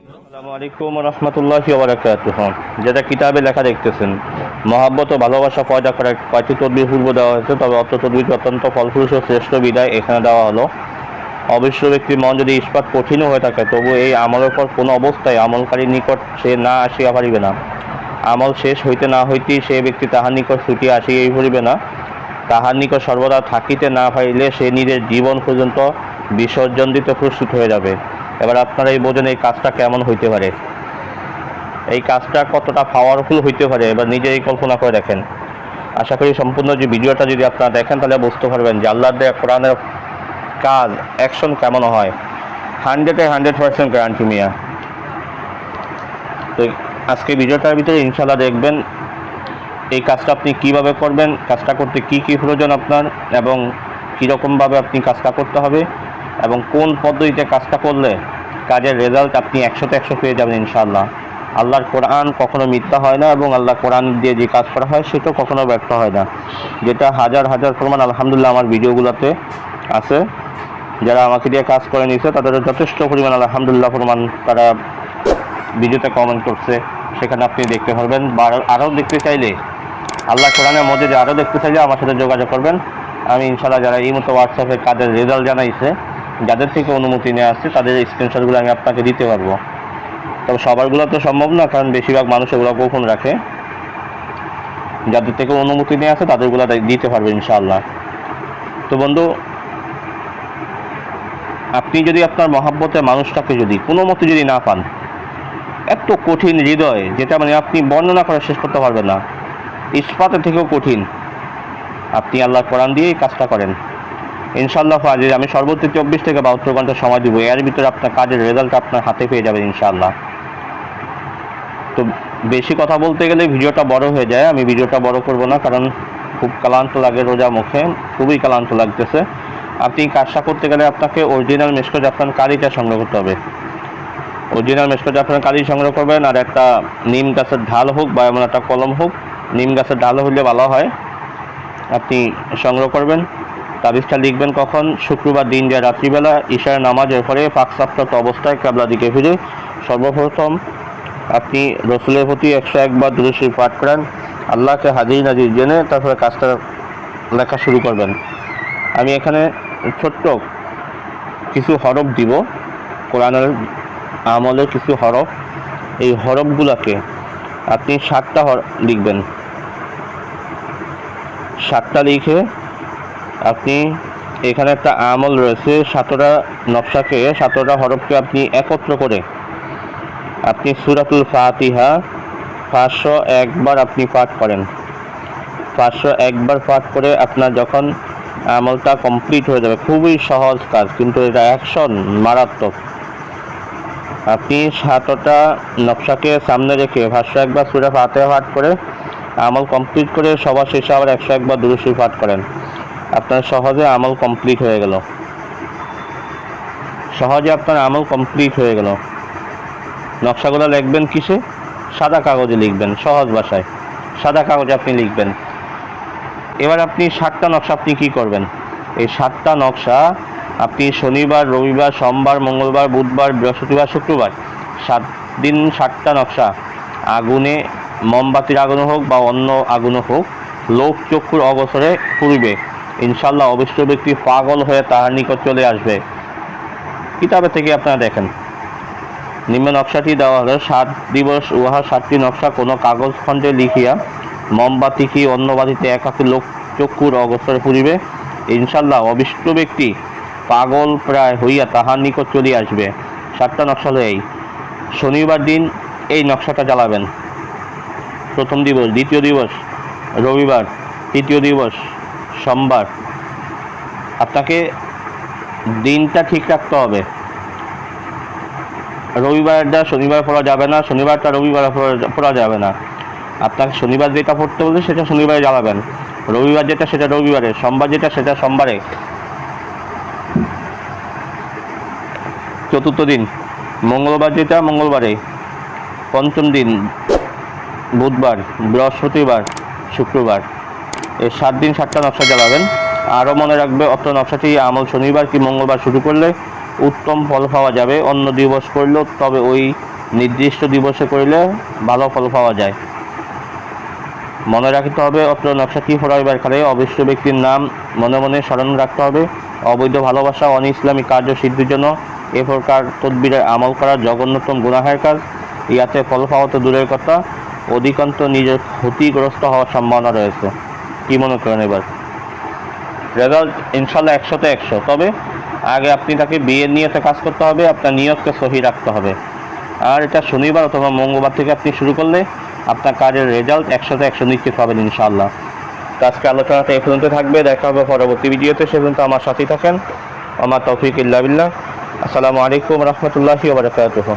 আসসালামু আলাইকুম রহমতুল্লাহি ওয়া বারাকাতুহু। যেটা কিতাবে লেখা দেখতেছেন, মহাব্বত ও ভালোবাসা পয়দা করে কয়টি তদবির পূর্ব দেওয়া হয়েছে, তবে অত তদবিরটি অত্যন্ত ফলপ্রসূ ও শ্রেষ্ঠ বিদায় এখানে দেওয়া হলো। অবশ্য ব্যক্তির মন যদি ইস্পাত কঠিনও হয়ে থাকে, তবু এই আমলের পর কোনো অবস্থায় আমলকারীর নিকট সে না আসিয়া পারিবে না। আমল শেষ হইতে না হইতেই সে ব্যক্তি তাহার নিকট ছুটিয়া আসিয়াই পড়িবে না। তাহার নিকট সর্বদা থাকিতে না পারিলে সে নিজের জীবন পর্যন্ত বিসর্জন দিতে প্রস্তুত হয়ে যাবে। এবার আপনারা এই বোঝেন এই কাজটা কেমন হইতে পারে, এই কাজটা কতটা পাওয়ারফুল হইতে পারে, এবার নিজেই কল্পনা করে দেখেন। আশা করি সম্পূর্ণ যে ভিডিওটা যদি আপনারা দেখেন তাহলে বুঝতে পারবেন যে আল্লাহর দেয়া কোরআনের কাজ অ্যাকশন কেমন হয়। 100% গ্যারান্টি মিয়া। তো আজকে ভিডিওটার ভিতরে ইনশাআল্লাহ দেখবেন এই কাজটা আপনি কিভাবে করবেন, কাজটা করতে কি কি প্রয়োজন আপনার, এবং কীরকমভাবে আপনি কাজটা করতে হবে, এবং কোন পদ্ধতিতে কাজটা করলে কাজের রেজাল্ট আপনি 100তে 100 পেয়ে যাবেন ইনশাআল্লাহ। আল্লাহর কোরআন কখনো মিথ্যা হয় না, এবং আল্লাহ কোরআন দিয়ে যে কাজ করা হয় সেটাও কখনো ব্যর্থ হয় না। যেটা হাজার হাজার প্রমাণ আলহামদুলিল্লাহ আমার ভিডিওগুলোতে আছে। যারা আমাকে দিয়ে কাজ করে নিয়েছে তাদের যথেষ্ট পরিমাণ আলহামদুলিল্লাহ প্রমাণ তারা ভিডিওতে কমেন্ট করছে, সেখানে আপনি দেখতে পারবেন। বা আরও দেখতে চাইলে আল্লাহ কোরআনের মধ্যে যে আরও দেখতে চাইলে আমার সাথে যোগাযোগ করবেন। আমি ইনশাআল্লাহ যারা এই মতো হোয়াটসঅ্যাপে কাজের রেজাল্ট জানাইছে, যাদের থেকে অনুমতি নিয়ে আসছে, তাদের স্ক্রিনশটগুলো আমি আপনাকে দিতে পারবো। তবে সবারগুলো তো সম্ভব না, কারণ বেশিরভাগ মানুষ এগুলো গোপন রাখে। যাদের থেকে অনুমতি নিয়ে আসে তাদেরগুলো দিতে পারবে ইনশাআল্লাহ। তো বন্ধু, আপনি যদি আপনার মহাব্বতের মানুষটাকে যদি কোনো মতে যদি না পান, এত কঠিন হৃদয় যেটা মানে আপনি বর্ণনা করে শেষ করতে পারবেন না, ইস্পাতের থেকেও কঠিন, আপনি আল্লাহ কোরআন দিয়েই কাজটা করেন ইনশাআল্লাহ ফাজিল। আমি সর্বোচ্চ 24 থেকে 72 ঘন্টা সময় দিব, এর ভিতরে আপনার কাজের রেজাল্ট আপনার হাতে পেয়ে যাবেন ইনশাআল্লাহ। তো বেশি কথা বলতে গেলে ভিডিওটা বড় হয়ে যায়, আমি ভিডিওটা বড় করব না, কারণ খুব ক্লান্ত লাগে, রোজা মুখে খুবই ক্লান্ত লাগতেছে। আপনি কাজটা করতে গেলে আপনাকে অরিজিনাল মেশকো জাফরান কালিটা সংগ্রহ করতে হবে। অরিজিনাল মেশকো জাফরান কালি সংগ্রহ করবেন, আর একটা নিম গাছের ঢাল হোক বা এমন একটা কলম হোক, নিম গাছের ঢাল হলে ভালো হয়, আপনি সংগ্রহ করবেন। তাবিজটা লিখবেন কখন? শুক্রবার দিন যে রাত্রিবেলা ঈশার নামাজের পরে পাকসাপ্রাপ্ত অবস্থায় ক্যাবলা দিকে ফিরে সর্বপ্রথম আপনি রসুলের প্রতি 101 বার দুরূদ শরীফ পাঠ করেন, আল্লাহকে হাজির নাজির জেনে তারপরে কাজটা লেখা শুরু করবেন। আমি এখানে ছোট্ট কিছু হরফ দিব, কোরআনের আমলের কিছু হরফ। এই হরফগুলোকে আপনি 7টা লিখবেন। 7টা লিখে আপনি এখানে একটা আমল রয়েছে, 7টা নকশাকে 7টা হরফকে আপনি একত্র করে আপনি সূরাতুল ফাতিহা 501 বার আপনি পাঠ করেন। 501 বার পাঠ করে আপনার যখন আমলটা কমপ্লিট হয়ে যাবে, খুবই সহজ কাজ, কিন্তু এটা অ্যাকশন মারাত্মক। আপনি 7টা নকশাকে সামনে রেখে 501 বার সূরা ফাতিহা পাঠ করে আমল কমপ্লিট করে সবার শেষে আবার 101 বার দুরূদ শরীফ পাঠ করেন। আপনার সহজে আমল কমপ্লিট হয়ে গেল, সহজে আপনার আমল কমপ্লিট হয়ে গেল। নকশাগুলো লিখবেন কিসে? সাদা কাগজে লিখবেন, সহজ ভাষায় সাদা কাগজে আপনি লিখবেন। এবার আপনি 7টা নকশা আপনি কী করবেন? এই 7টা নকশা আপনি শনিবার, রবিবার, সোমবার, মঙ্গলবার, বুধবার, বৃহস্পতিবার, শুক্রবার 7 দিন 7টা নকশা আগুনে, মোমবাতির আগুনে হোক বা অন্য আগুনে হোক, লোক চক্ষুর অবসরে পুড়িবে ইনশাআল্লাহ। অবশ্য ব্যক্তি পাগল হয়ে তাহার নিকট চলে আসবে। কিতাবে থেকে আপনারা দেখেন, নিম্ন নকশাটি দেওয়া হলো 7 দিবস উহা 7টি নকশা কোনো কাগজ খণ্ডে লিখিয়া মোমবাতি কি অন্য বাতিতে একাকী লোক চক্ষুর অবসরে পুড়িবে ইনশাআল্লাহ। অবিষ্ট ব্যক্তি পাগল প্রায় হইয়া তাহার নিকট চলে আসবে। 7টা নকশা হলো এই। শনিবার দিন এই নকশাটা জ্বালাবেন, প্রথম দিবস, দ্বিতীয় দিবস রবিবার, তৃতীয় দিবস সোমবার। আপনাকে দিনটা ঠিক রাখতে হবে। রবিবারটা শনিবার পড়া যাবে না, শনিবারটা রবিবার পড়া যাবে না। আপনাকে শনিবার যেটা পড়তে বলছে সেটা শনিবারে জ্বালাবেন, রবিবার যেটা সেটা রবিবারে, সোমবার যেটা সেটা সোমবারে। চতুর্থ দিন মঙ্গলবার যেটা মঙ্গলবারে, পঞ্চম দিন বুধবার, বৃহস্পতিবার, শুক্রবার। এই 7 দিন 7টা নকশা জ্বালাবেন। আরও মনে রাখবে, অত নকশাটি আমল শনিবার কি মঙ্গলবার শুরু করলে উত্তম ফল পাওয়া যাবে। অন্য দিবস করলেও তবে ওই নির্দিষ্ট দিবসে করলে ভালো ফল পাওয়া যায়। মনে রাখতে হবে অত্র নকশাটি ফরাইবার কালে অবশ্য ব্যক্তির নাম মনে মনে স্মরণ রাখতে হবে। অবৈধ ভালোবাসা অন ইসলামী কার্য সিদ্ধির জন্য এ প্রকার তদবিরের আমল করা জঘন্যতম গুনাহের কাজ। ইয়াতে ফল পাওয়া তো দূরের কথা, অধিকাংশ নিজের ক্ষতিগ্রস্ত হওয়ার সম্ভাবনা রয়েছে। কি মনে করেন এবার? রেজাল্ট ইনশাল্লাহ 100-তে 100। তবে আগে আপনি তাকে বিয়ের নিয়তে কাজ করতে হবে, আপনার নিয়তকে সহি রাখতে হবে। আর এটা শনিবার অথবা মঙ্গলবার থেকে আপনি শুরু করলে আপনার কাজের রেজাল্ট 100-তে 100 নিশ্চিত পাবেন ইনশাআল্লাহ। তো আজকে আলোচনাটা এই পর্যন্ত থাকবে। দেখা হবে পরবর্তী ভিডিওতে। সে পর্যন্ত আমার সাথেই থাকেন। আমার তৌফিক ইল্লা বিল্লাহ। আসসালামু আলাইকুম রহমতুল্লাহি ওয়া বারাকাতুহু।